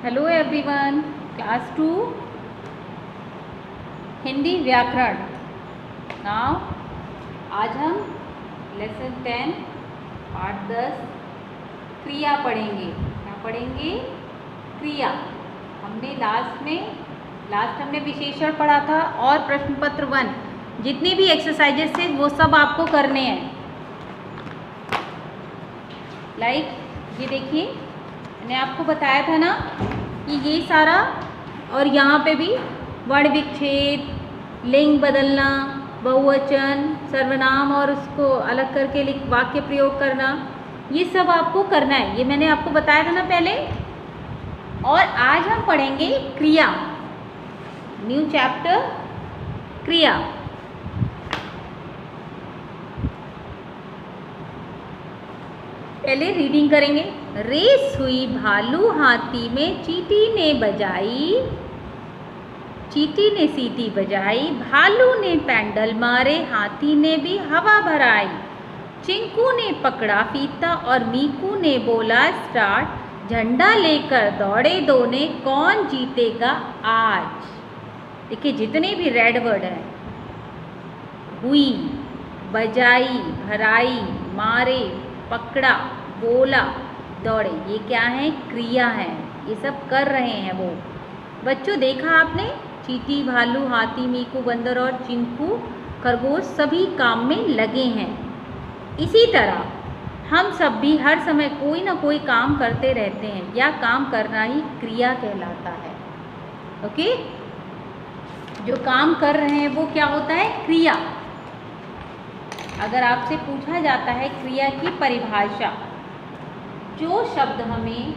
Hello everyone, class 2 Hindi व्याकरण। Now आज हम लेसन 10 पार्ट 10 क्रिया पढ़ेंगे। क्या पढ़ेंगे? क्रिया। हमने लास्ट हमने विशेषण पढ़ा था और प्रश्न पत्र 1 जितनी भी एक्सरसाइजेस थे वो सब आपको करने हैं। ये देखिए, मैंने आपको बताया था ना कि ये सारा, और यहाँ पे भी वर्ण विच्छेद, लिंग बदलना, बहुवचन, सर्वनाम और उसको अलग करके वाक्य प्रयोग करना, ये सब आपको करना है। ये मैंने आपको बताया था ना पहले। और आज हम पढ़ेंगे क्रिया, न्यू चैप्टर क्रिया। पहले रीडिंग करेंगे। रेस हुई भालू हाथी में, चींटी ने सीटी बजाई, भालू ने पैंडल मारे, हाथी ने भी हवा भराई, चिंकू ने पकड़ा फीता और मीकू ने बोला स्टार्ट, झंडा लेकर दौड़े दोने, कौन जीतेगा आज। देखिए, जितने भी रेड वर्ड हैं, हुई, बजाई, भराई, मारे, पकड़ा, बोला, दौड़े, ये क्या है? क्रिया है। ये सब कर रहे हैं वो बच्चों। देखा आपने, चींटी, भालू, हाथी, मीकू, बंदर और चिंकू, खरगोश सभी काम में लगे हैं। इसी तरह हम सब भी हर समय कोई ना कोई काम करते रहते हैं, या काम करना ही क्रिया कहलाता है। ओके, जो काम कर रहे हैं वो क्या होता है? क्रिया। अगर आपसे पूछा जाता है क्रिया की परिभाषा, जो शब्द हमें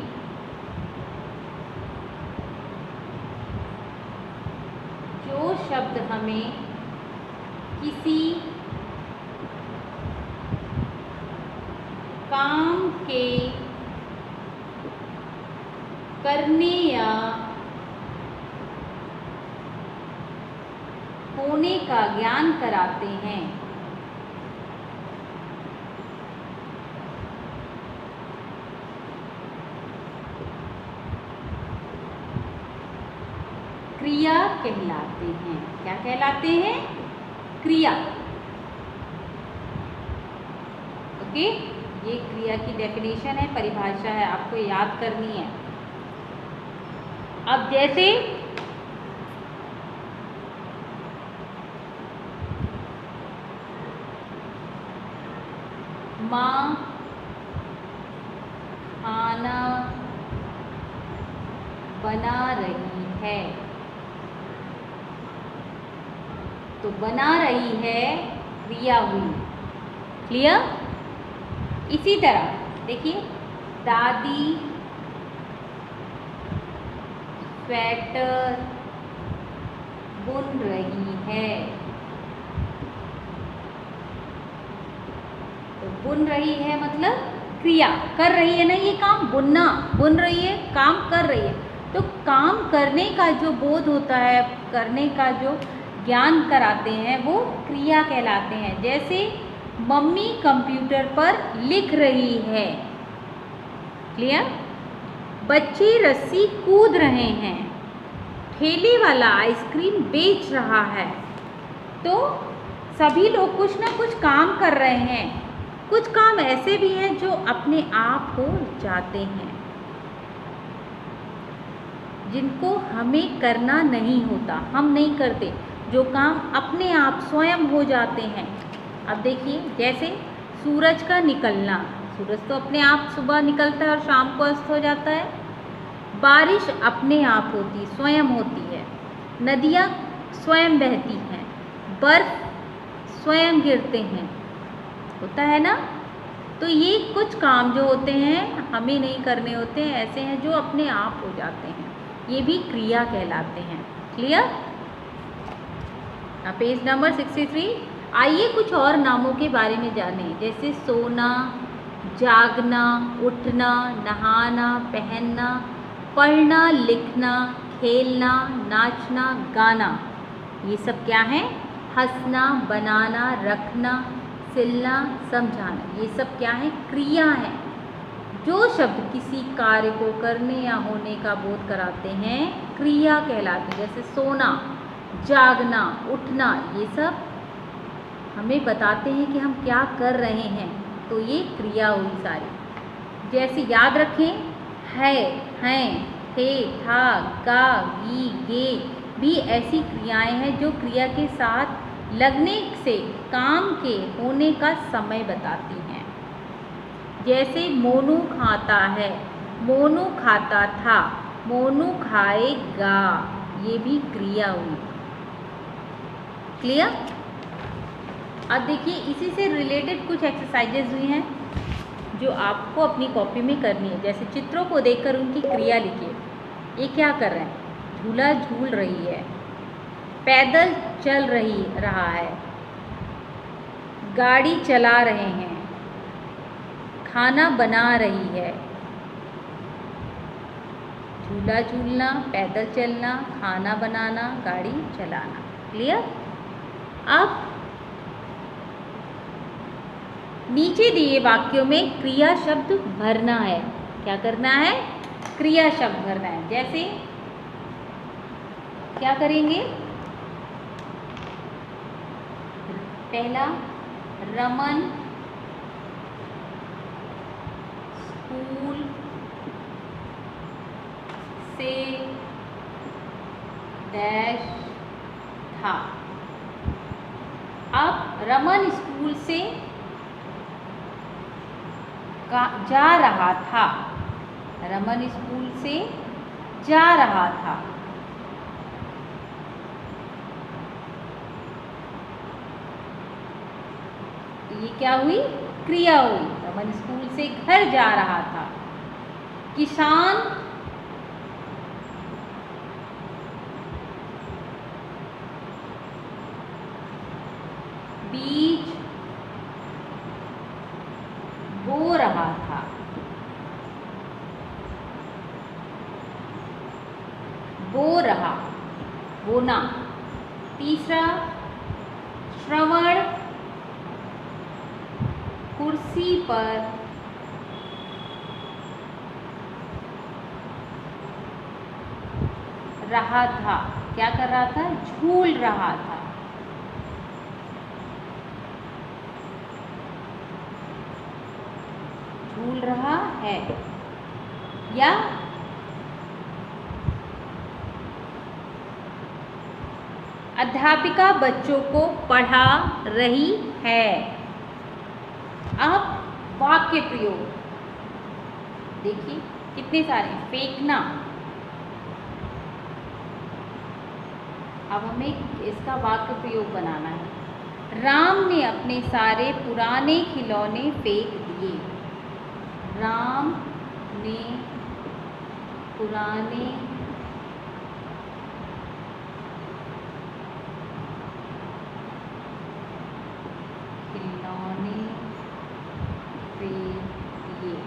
किसी काम के करने या होने का ज्ञान कराते हैं, क्रिया कहलाते हैं। क्या कहलाते हैं? क्रिया। ओके, ये क्रिया की डेफिनेशन है, परिभाषा है, आपको याद करनी है। अब जैसे माँ खाना बना रही है, तो बना रही है क्रिया हुई। क्लियर? इसी तरह देखिए, दादी स्वेटर बुन रही है, तो बुन रही है मतलब क्रिया कर रही है ना, ये काम बुनना, बुन रही है, काम कर रही है। तो काम करने का जो बोध होता है, करने का जो ज्ञान कराते हैं, वो क्रिया कहलाते हैं। जैसे मम्मी कंप्यूटर पर लिख रही है। क्लियर? बच्चे रस्सी कूद रहे हैं, ठेले वाला आइसक्रीम बेच रहा है। तो सभी लोग कुछ ना कुछ काम कर रहे हैं। कुछ काम ऐसे भी हैं जो अपने आप हो जाते हैं, जिनको हमें करना नहीं होता, हम नहीं करते। जो काम अपने आप स्वयं हो जाते हैं। अब देखिए, जैसे सूरज का निकलना, सूरज तो अपने आप सुबह निकलता है और शाम को अस्त हो जाता है। बारिश अपने आप होती, स्वयं होती है। नदियाँ स्वयं बहती हैं, बर्फ स्वयं गिरते हैं, होता है ना। तो ये कुछ काम जो होते हैं हमें नहीं करने होते हैं, ऐसे हैं जो अपने आप हो जाते हैं, ये भी क्रिया कहलाते हैं। क्लियर? Page number 63। आइए कुछ और नामों के बारे में जानें, जैसे सोना, जागना, उठना, नहाना, पहनना, पढ़ना, लिखना, खेलना, नाचना, गाना। ये सब क्या है? हंसना, बनाना, रखना, सिलना, समझाना, ये सब क्या है? क्रिया है। जो शब्द किसी कार्य को करने या होने का बोध कराते हैं क्रिया कहलाते हैं। जैसे सोना, जागना, उठना, ये सब हमें बताते हैं कि हम क्या कर रहे हैं, तो ये क्रिया हुई सारी। जैसे याद रखें, है, हैं, थे, था, गा, गी, गे भी ऐसी क्रियाएं हैं जो क्रिया के साथ लगने से काम के होने का समय बताती हैं। जैसे मोनू खाता है, मोनू खाता था, मोनू खाएगा, ये भी क्रिया हुई। क्लियर? अब देखिए इसी से रिलेटेड कुछ एक्सरसाइजेज हुई हैं जो आपको अपनी कॉपी में करनी है। जैसे चित्रों को देखकर उनकी क्रिया लिखिए। ये क्या कर रहे हैं? झूला झूल रही है, पैदल चल रहा है, गाड़ी चला रहे हैं, खाना बना रही है। झूला झूलना, पैदल चलना, खाना बनाना, गाड़ी चलाना। क्लियर? अब नीचे दिए वाक्यों में क्रिया शब्द भरना है। क्या करना है? क्रिया शब्द भरना है। जैसे क्या करेंगे? पहला, रमन स्कूल से डैश था। अब रमन स्कूल से जा रहा था। रमन स्कूल से जा रहा था। ये क्या हुई? क्रिया हुई। रमन स्कूल से घर जा रहा था। किसान बीज बो रहा था। बो रहा, बोना। तीसरा, श्रवण कुर्सी पर रहा था। क्या कर रहा था? झूल रहा था। झूल रहा है। या अध्यापिका बच्चों को पढ़ा रही है। अब वाक्य प्रयोग देखिए कितने सारे। फेंकना, अब हमें इसका वाक्य प्रयोग बनाना है। राम ने अपने सारे पुराने खिलौने फेंक दिए। राम ने पुराने खिलौने फेंक दिए।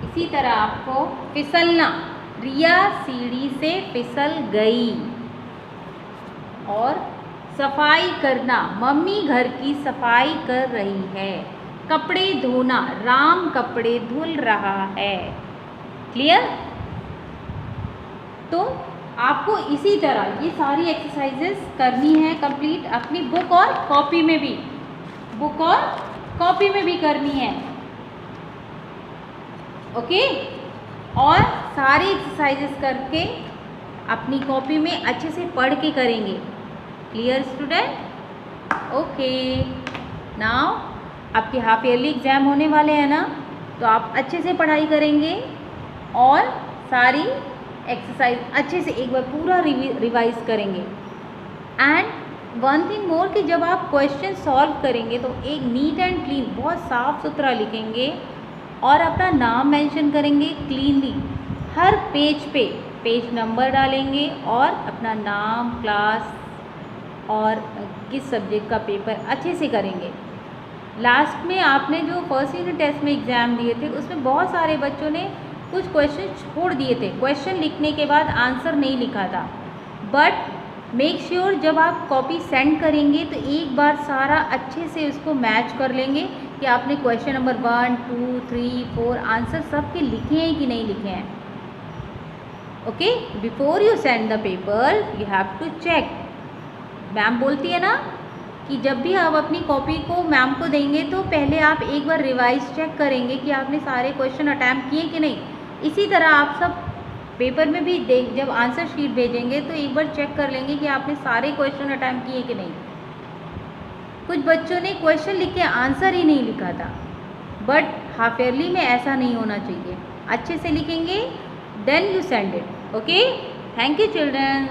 इसी तरह आपको फिसलना, रिया सीढ़ी से फिसल गई। और सफाई करना, मम्मी घर की सफाई कर रही है। कपड़े धोना, राम कपड़े धुल रहा है। क्लियर? तो आपको इसी तरह ये सारी एक्सरसाइजेस करनी है कंप्लीट अपनी बुक और कॉपी में भी। बुक और कॉपी में भी करनी है। ओके? और सारी एक्सरसाइजेस करके अपनी कॉपी में अच्छे से पढ़ के करेंगे। Clear student? ओके। नाउ आपके हाफ ईयरली एग्ज़ाम होने वाले हैं ना, तो आप अच्छे से पढ़ाई करेंगे और सारी एक्सरसाइज अच्छे से एक बार पूरा रिवाइज करेंगे। एंड वन थिंग मोर कि जब आप क्वेश्चन सॉल्व करेंगे तो एक नीट एंड क्लीन, बहुत साफ सुथरा लिखेंगे और अपना नाम मेंशन करेंगे क्लीनली। हर पेज पे पेज नंबर डालेंगे और अपना नाम, क्लास और किस सब्जेक्ट का पेपर अच्छे से करेंगे। लास्ट में आपने जो फर्स्ट यूनिट टेस्ट में एग्ज़ाम दिए थे उसमें बहुत सारे बच्चों ने कुछ क्वेश्चन छोड़ दिए थे। क्वेश्चन लिखने के बाद आंसर नहीं लिखा था। बट मेक श्योर जब आप कॉपी सेंड करेंगे तो एक बार सारा अच्छे से उसको मैच कर लेंगे कि आपने क्वेश्चन नंबर 1, 2, 3, 4 आंसर सब के लिखे हैं कि नहीं लिखे हैं। Okay, before you send the paper you have to check. Ma'am बोलती है ना कि जब भी आप अपनी कॉपी को मैम को देंगे तो पहले आप एक बार रिवाइज चेक करेंगे कि आपने सारे क्वेश्चन अटैम्प्ट किए कि नहीं। इसी तरह आप सब पेपर में भी जब आंसर शीट भेजेंगे तो एक बार चेक कर लेंगे कि आपने सारे क्वेश्चन अटैम्प्ट किए कि नहीं। कुछ बच्चों ने क्वेश्चन लिख के आंसर ही नहीं लिखा था, बट हाफ ईयरली में ऐसा नहीं होना चाहिए। अच्छे से लिखेंगे then you send it. Okay, thank you children.